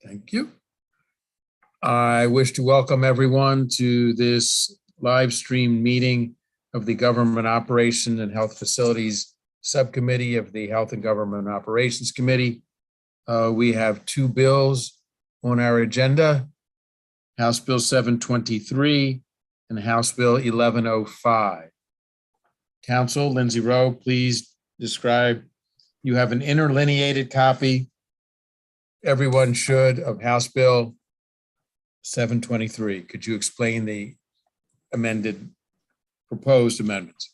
Thank you. I wish to welcome everyone to this live stream meeting of the Government Operation and Health Facilities Subcommittee of the Health and Government Operations Committee. We have two bills on our agenda, House Bill 723 and House Bill 1105. Council, Lindsay Rowe, please describe. You have an interlineated copy. Everyone should, of House Bill 723. Could you explain the proposed amendments?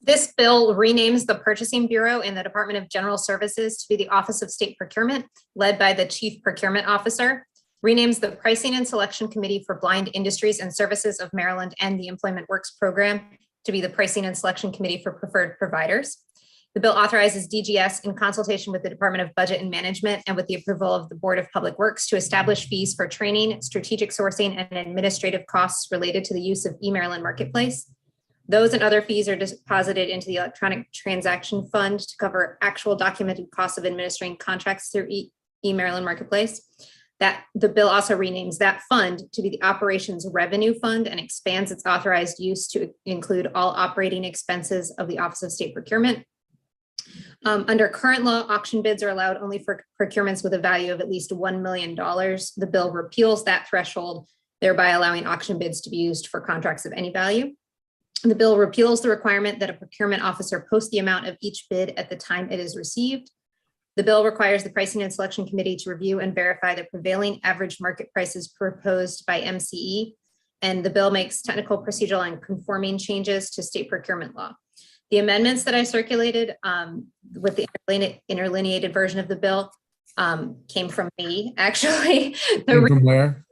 This bill renames the Purchasing Bureau in the Department of General Services to be the Office of State Procurement, led by the Chief Procurement Officer, renames the Pricing and Selection Committee for Blind Industries and Services of Maryland and the Employment Works Program to be the Pricing and Selection Committee for Preferred Providers. The bill authorizes DGS in consultation with the Department of Budget and Management and with the approval of the Board of Public Works to establish fees for training, strategic sourcing, and administrative costs related to the use of eMaryland Marketplace. Those and other fees are deposited into the Electronic Transaction Fund to cover actual documented costs of administering contracts through eMaryland Marketplace. That the bill also renames that fund to be the Operations Revenue Fund and expands its authorized use to include all operating expenses of the Office of State Procurement. Under current law, auction bids are allowed only for procurements with a value of at least $1 million. The bill repeals that threshold, thereby allowing auction bids to be used for contracts of any value. The bill repeals the requirement that a procurement officer post the amount of each bid at the time it is received. The bill requires the Pricing and Selection Committee to review and verify the prevailing average market prices proposed by MCE, and the bill makes technical, procedural, and conforming changes to state procurement law. The amendments that I circulated with the interlineated version of the bill came from me, actually. From where?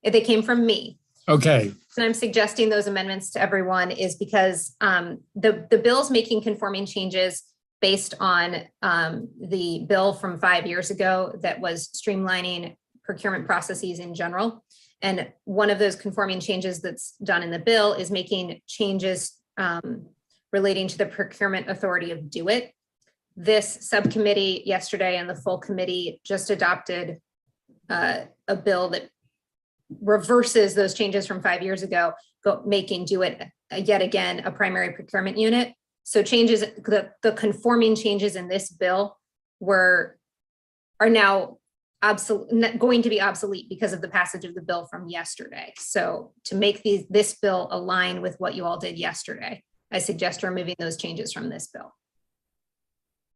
They came from me. Okay. And I'm suggesting those amendments to everyone is because the bill's making conforming changes based on the bill from 5 years ago that was streamlining procurement processes in general. And one of those conforming changes that's done in the bill is making changes relating to the procurement authority of DO-IT. This subcommittee yesterday and the full committee just adopted a bill that reverses those changes from 5 years ago, making DO-IT yet again a primary procurement unit. So changes, the conforming changes in this bill are now going to be obsolete because of the passage of the bill from yesterday. So to make this bill align with what you all did yesterday, I suggest removing those changes from this bill.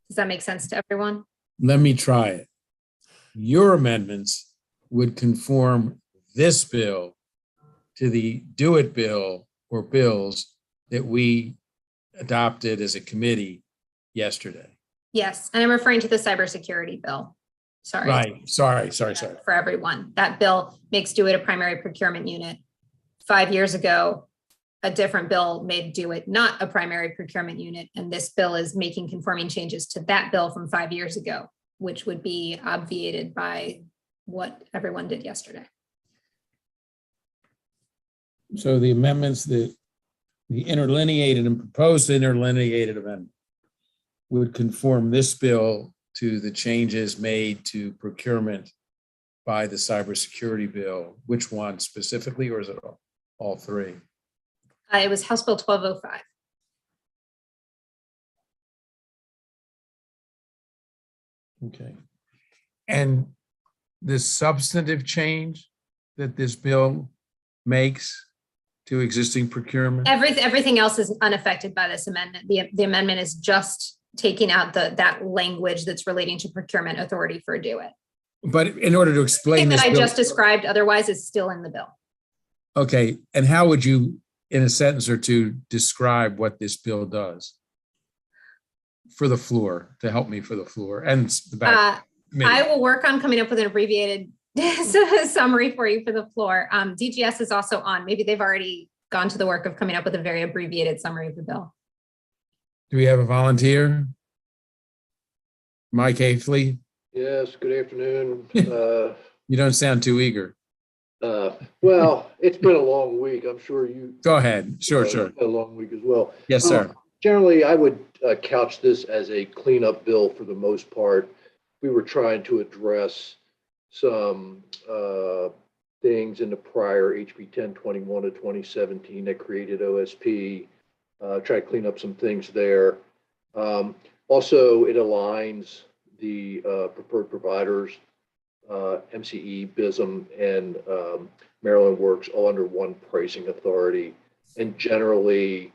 Does that make sense to everyone? Let me try it. Your amendments would conform this bill to the DO-IT bill or bills that we adopted as a committee yesterday. Yes, and I'm referring to the cybersecurity bill. Sorry. Right. Sorry. For everyone. That bill makes DO-IT a primary procurement unit. 5 years ago, a different bill made DO-IT not a primary procurement unit, and this bill is making conforming changes to that bill from 5 years ago, which would be obviated by what everyone did yesterday. So the amendments that the interlineated and proposed interlineated amendment would conform this bill to the changes made to procurement by the cybersecurity bill. Which one specifically, or is it all three? It was House Bill 1205. Okay. And the substantive change that this bill makes to existing procurement? Everything else is unaffected by this amendment. The amendment is just taking out that language that's relating to procurement authority for DO-IT. But in order to explain this that I bill, just described, otherwise is still in the bill. Okay, and how would you, in a sentence or two, describe what this bill does for the floor, to help me for the floor and the back? I will work on coming up with an abbreviated summary for you for the floor. DGS is also on. Maybe they've already gone to the work of coming up with a very abbreviated summary of the bill. Do we have a volunteer? Mike Hafley? Yes, good afternoon. You don't sound too eager. Well, it's been a long week. I'm sure you. Go ahead. Sure. It's been a long week as well. Yes, sir. Generally, I would couch this as a cleanup bill for the most part. We were trying to address some things in the prior HB 1021 of 2017 that created OSP. Try to clean up some things there. Also, it aligns the preferred providers, MCE, BISM, and Maryland Works all under one pricing authority, and generally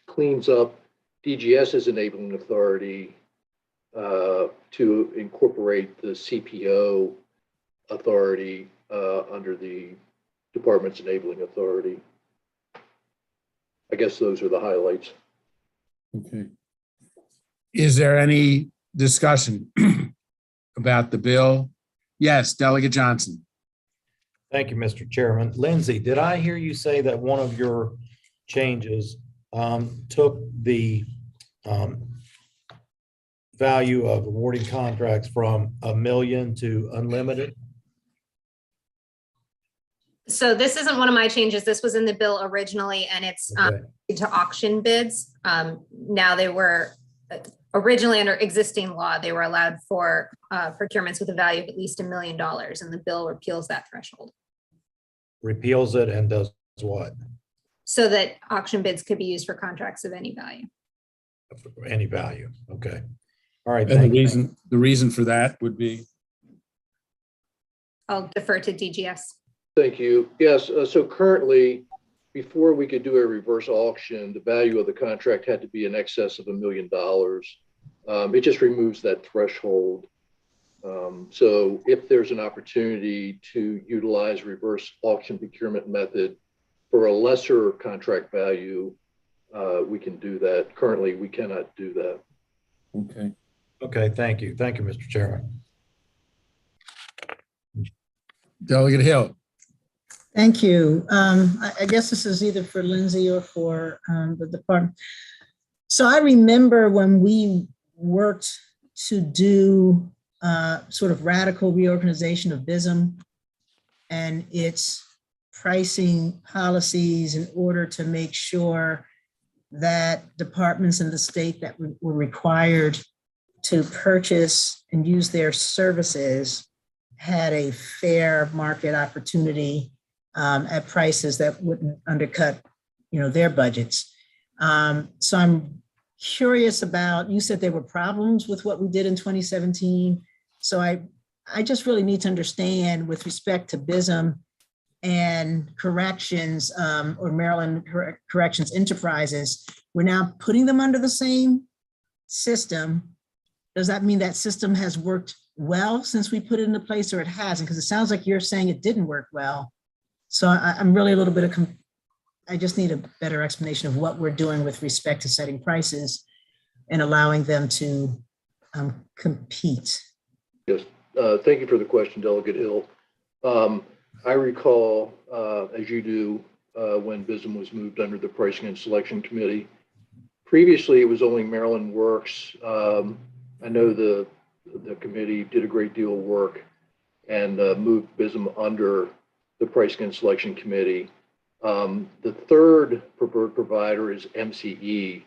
cleans up DGS's enabling authority to incorporate the CPO authority under the department's enabling authority. I guess those are the highlights. Okay. Is there any discussion about the bill? Yes, Delegate Johnson. Thank you, Mr. Chairman. Lindsay, did I hear you say that one of your changes took the value of awarding contracts from $1 million to unlimited? So this isn't one of my changes. This was in the bill originally, and it's Okay. to auction bids. Now they were originally under existing law, they were allowed for procurements with a value of at least $1 million, and the bill repeals that threshold. Repeals it and does what? So that auction bids could be used for contracts of any value. Any value. Okay. All right. And thank you. the reason for that would be? I'll defer to DGS. Thank you. Yes, so currently, before we could do a reverse auction, the value of the contract had to be in excess of $1 million. It just removes that threshold. So if there's an opportunity to utilize reverse auction procurement method for a lesser contract value, we can do that. Currently, we cannot do that. Okay. Okay. Thank you. Thank you, Mr. Chairman. Delegate Hill. Thank you. I guess this is either for Lindsay or for the department. So I remember when we worked to do sort of radical reorganization of BISM and its pricing policies in order to make sure that departments in the state that were required to purchase and use their services had a fair market opportunity at prices that wouldn't undercut, their budgets. So I'm curious about, you said there were problems with what we did in 2017. So I just really need to understand with respect to BISM and corrections or Maryland Corrections Enterprises, we're now putting them under the same system. Does that mean that system has worked well since we put it into place, or it hasn't? Because it sounds like you're saying it didn't work well. So I'm really a little bit of, I just need a better explanation of what we're doing with respect to setting prices and allowing them to compete. Yes, thank you for the question, Delegate Hill. I recall, as you do, when BISM was moved under the Pricing and Selection Committee. Previously, it was only Maryland Works. I know the committee did a great deal of work and moved BISM under the Pricing and Selection Committee. The third preferred provider is MCE.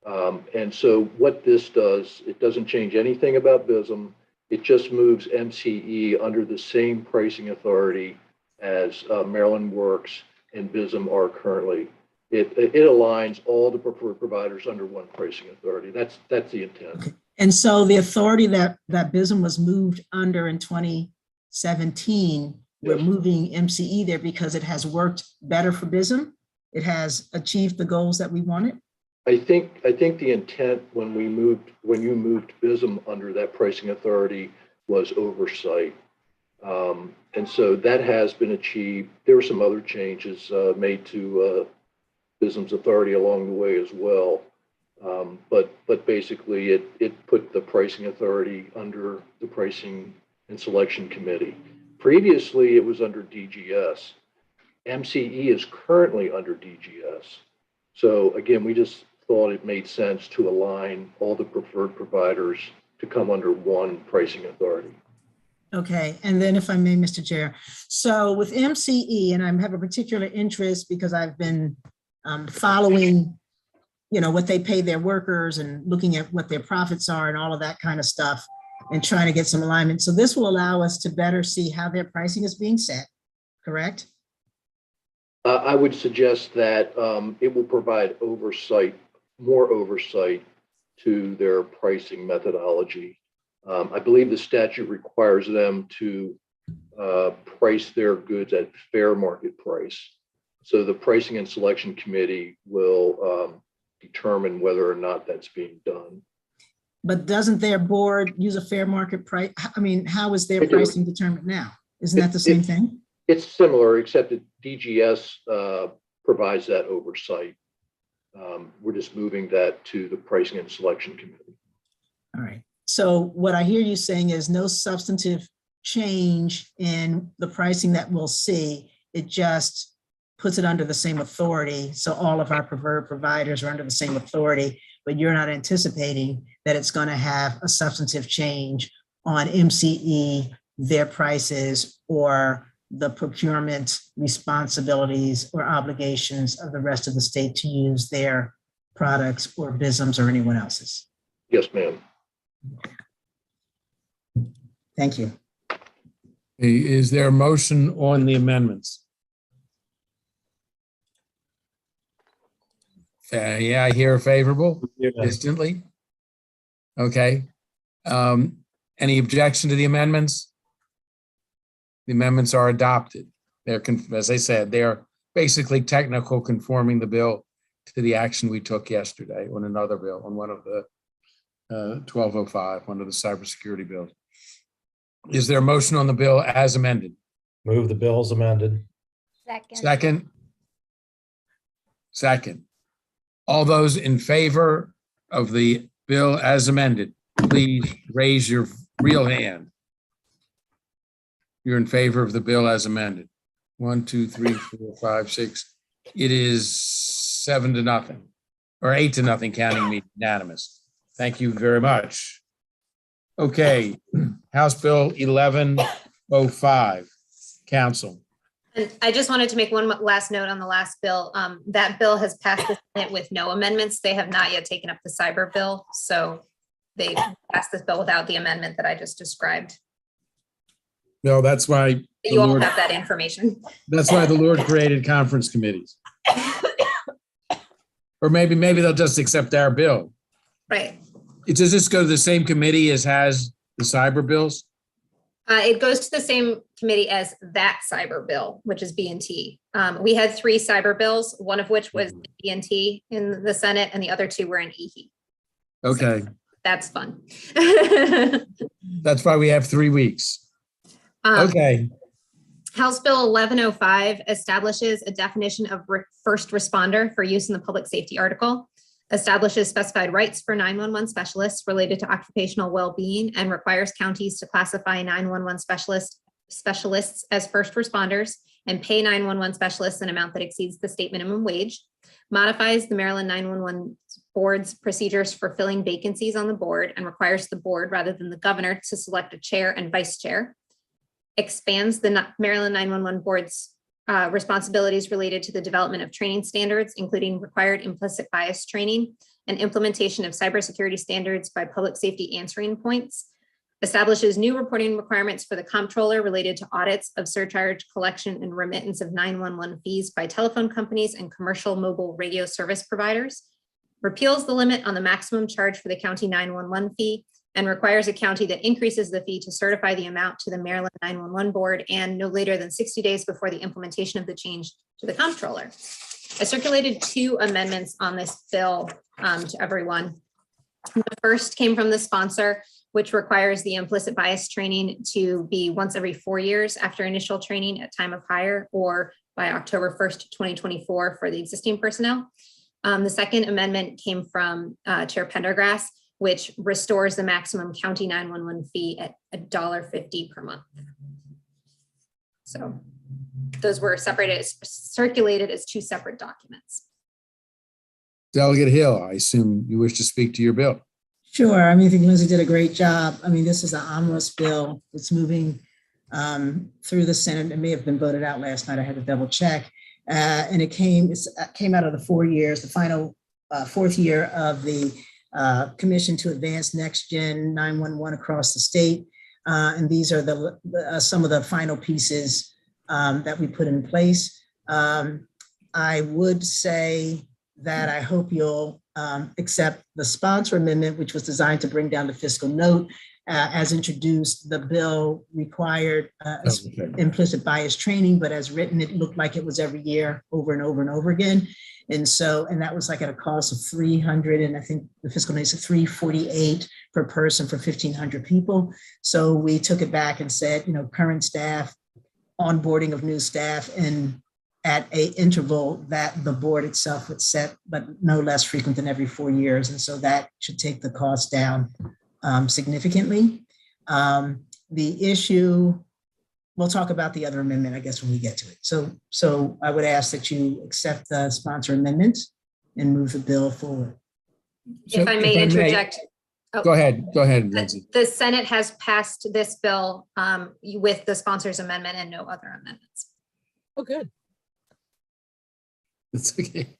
And so what this does, it doesn't change anything about BISM. It just moves MCE under the same pricing authority as Maryland Works and BISM are currently. It aligns all the preferred providers under one pricing authority. That's the intent. Okay. And so the authority that BISM was moved under in 2017, we're Yes. moving MCE there because it has worked better for BISM. It has achieved the goals that we wanted. I think the intent when you moved BISM under that pricing authority was oversight. And so that has been achieved. There were some other changes made to BISM's authority along the way as well. But basically it put the pricing authority under the Pricing and Selection Committee. Previously, it was under DGS. MCE is currently under DGS. So again, we just thought it made sense to align all the preferred providers to come under one pricing authority. Okay, and then if I may, Mr. Chair. So with MCE, and I have a particular interest because I've been following, what they pay their workers and looking at what their profits are and all of that kind of stuff. and trying to get some alignment. So this will allow us to better see how their pricing is being set, correct? I would suggest that it will provide more oversight to their pricing methodology. I believe the statute requires them to price their goods at fair market price. So the Pricing and Selection Committee will determine whether or not that's being done. But doesn't their board use a fair market price? I mean, how is their They do. pricing determined now? Isn't that the same thing? It's similar, except that DGS provides that oversight. We're just moving that to the Pricing and Selection Committee. All right. So what I hear you saying is no substantive change in the pricing that we'll see. It just puts it under the same authority. So all of our preferred providers are under the same authority, but you're not anticipating that it's going to have a substantive change on MCE, their prices, or the procurement responsibilities or obligations of the rest of the state to use their products or BISMs or anyone else's. Yes, ma'am. Thank you. Is there a motion on the amendments? Yeah, I hear favorable instantly. Okay. Any objection to the amendments? The amendments are adopted. They're, as I said, they're basically technical, conforming the bill to the action we took yesterday on another bill, on one of the 1205, one of the cybersecurity bills. Is there a motion on the bill as amended? Move the bills amended. Second. All those in favor of the bill as amended, please raise your real hand. You're in favor of the bill as amended. 1, 2, 3, 4, 5, 6. It is 7-0 or 8-0, counting me unanimous. Thank you very much. Okay, House Bill 1105, Council. And I just wanted to make one last note on the last bill. That bill has passed the Senate with no amendments. They have not yet taken up the cyber bill. So they passed this bill without the amendment that I just described. No, that's why You all have that information. That's why the Lord created conference committees. Or maybe they'll just accept our bill. Right. Does this go to the same committee as has the cyber bills? It goes to the same committee as that cyber bill, which is B&T. We had 3 cyber bills, one of which was B&T in the Senate and the other 2 were in EHE. Okay. So that's fun. That's why we have 3 weeks. Okay. House Bill 1105 establishes a definition of first responder for use in the public safety article, establishes specified rights for 911 specialists related to occupational well-being, and requires counties to classify 911 specialists as first responders and pay 911 specialists an amount that exceeds the state minimum wage, modifies the Maryland 911 board's procedures for filling vacancies on the board and requires the board rather than the governor to select a chair and vice chair, expands the Maryland 911 board's responsibilities related to the development of training standards, including required implicit bias training and implementation of cybersecurity standards by public safety answering points, establishes new reporting requirements for the comptroller related to audits of surcharge collection and remittance of 911 fees by telephone companies and commercial mobile radio service providers, repeals the limit on the maximum charge for the county 911 fee, and requires a county that increases the fee to certify the amount to the Maryland 911 board and no later than 60 days before the implementation of the change to the comptroller. I circulated 2 amendments on this bill to everyone. The first came from the sponsor, which requires the implicit bias training to be once every 4 years after initial training at time of hire or by October 1st, 2024 for the existing personnel. The second amendment came from Chair Pendergrass, which restores the maximum county 911 fee at $1.50 per month. So those were circulated as 2 separate documents. Delegate Hill, I assume you wish to speak to your bill. Sure. I mean, I think Lindsay did a great job. I mean, this is an omnibus bill. It's moving through the Senate. It may have been voted out last night. I had to double check. And it came out of the 4 years, the final 4th year of the commission to advance next gen 911 across the state. And these are some of the final pieces that we put in place. I would say that I hope you'll accept the sponsor amendment, which was designed to bring down the fiscal note. As introduced, the bill required implicit bias training, but as written, it looked like it was every year over and over and over again. And that was like at a cost of 300, and I think the fiscal note is $348 per person for 1,500 people. So we took it back and said, current staff, onboarding of new staff, and at a interval that the board itself would set, but no less frequent than every 4 years. And so that should take the cost down significantly. The issue, we'll talk about the other amendment, I guess, when we get to it. So I would ask that you accept the sponsor amendment and move the bill forward. If I may interject. Go ahead, Lindsay. The Senate has passed this bill with the sponsors amendment and no other amendments. Oh, good. That's okay.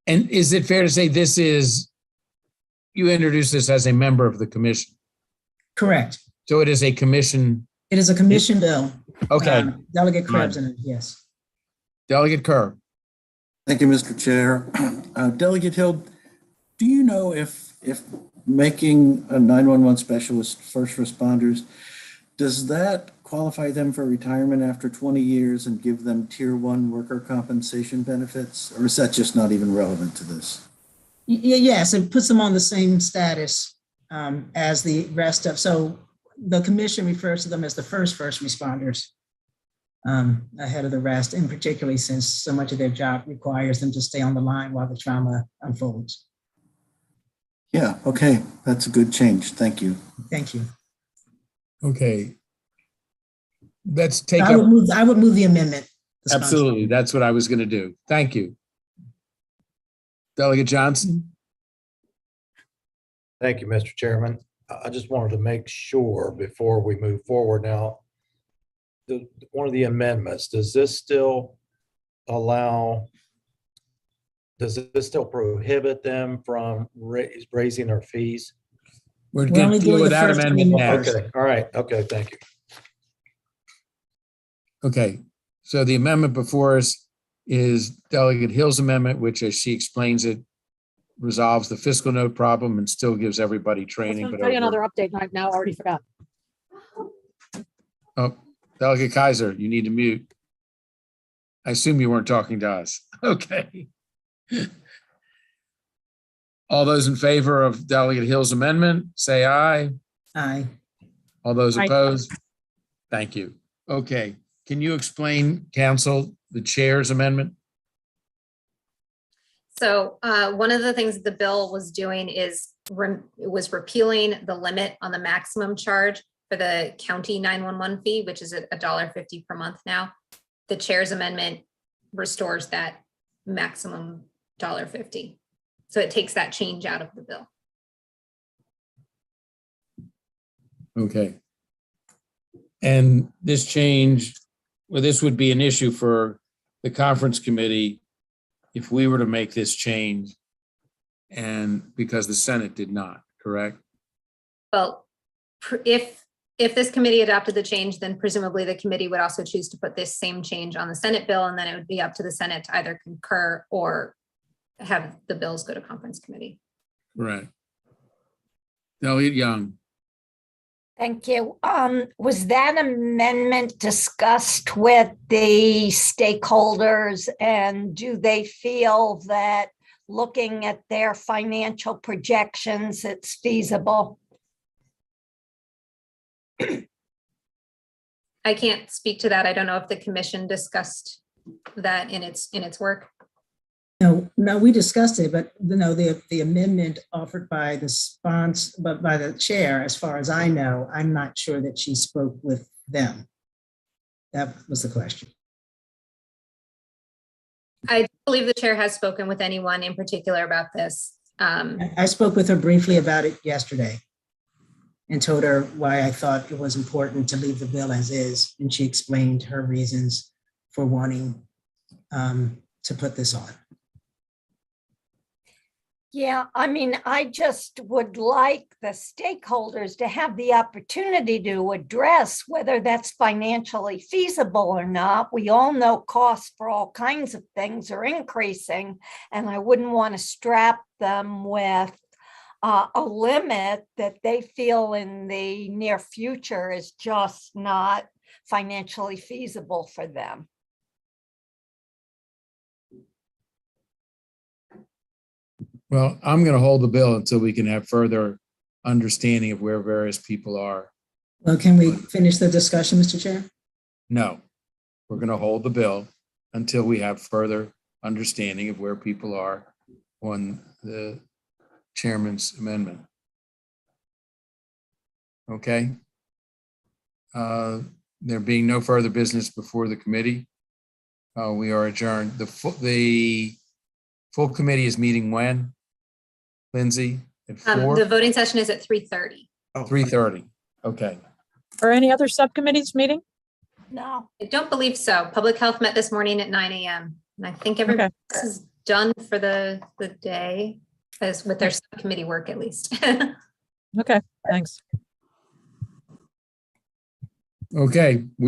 And is it fair to say you introduced this as a member of the commission? Correct. So it is a commission. It is a commission bill. Okay. Delegate Krebs, yes. Delegate Kerr. Thank you, Mr. Chair. Delegate Hill, do you know if making a 911 specialist first responders, does that qualify them for retirement after 20 years and give them tier 1 worker compensation benefits? Or is that just not even relevant to this? Yes, it puts them on the same status as the rest of, so the commission refers to them as the first responders ahead of the rest, and particularly since so much of their job requires them to stay on the line while the trauma unfolds. Yeah, okay, that's a good change. Thank you. Thank you. Okay. Let's take I would move the amendment. Absolutely, that's what I was going to do. Thank you. Delegate Johnson. Thank you, Mr. Chairman. I just wanted to make sure before we move forward now, one of the amendments, does this still prohibit them from raising their fees? We're going to deal with that amendment next. Okay, all right, okay, thank you. Okay, so the amendment before us is Delegate Hill's amendment, which, as she explains it, resolves the fiscal note problem and still gives everybody I was training. going to tell you another update right now. I already forgot. Oh, Delegate Kaiser, you need to mute. I assume you weren't talking to us. Okay. All those in favor of Delegate Hill's amendment, say aye. Aye. All those Aye. opposed? Thank you. Okay, can you explain, council, the chair's amendment? So one of the things the bill was doing is was repealing the limit on the maximum charge for the county 911 fee, which is $1.50 per month now. The chair's amendment restores that maximum $1.50. So it takes that change out of the bill. Okay. And this change, well, this would be an issue for the conference committee if we were to make this change, and because the Senate did not, correct? Well, if this committee adopted the change, then presumably the committee would also choose to put this same change on the Senate bill, and then it would be up to the Senate to either concur or have the bills go to conference committee. Right. Elliot Young. Thank you. Was that amendment discussed with the stakeholders, and do they feel that looking at their financial projections, it's feasible? I can't speak to that. I don't know if the commission discussed that in its work. No, we discussed it, but the amendment offered by the sponsor, but by the chair, as far as I know, I'm not sure that she spoke with them. That was the question. I believe the chair has spoken with anyone in particular about this. I spoke with her briefly about it yesterday and told her why I thought it was important to leave the bill as is, and she explained her reasons for wanting to put this on. Yeah, I mean, I just would like the stakeholders to have the opportunity to address whether that's financially feasible or not. We all know costs for all kinds of things are increasing, and I wouldn't want to strap them with a limit that they feel in the near future is just not financially feasible for them. Well, I'm going to hold the bill until we can have further understanding of where various people are. Well, can we finish the discussion, Mr. Chair? No, we're going to hold the bill until we have further understanding of where people are on the chairman's amendment. Okay. There being no further business before the committee, we are adjourned. The full committee is meeting when? Lindsay, at The voting session is at 3:30. 3:30. Okay. Are any other subcommittees meeting? No. I don't believe so. Public Health met this morning at 9 a.m. And I think everybody else is done for the day, as with their subcommittee work at least. Okay, thanks. Okay.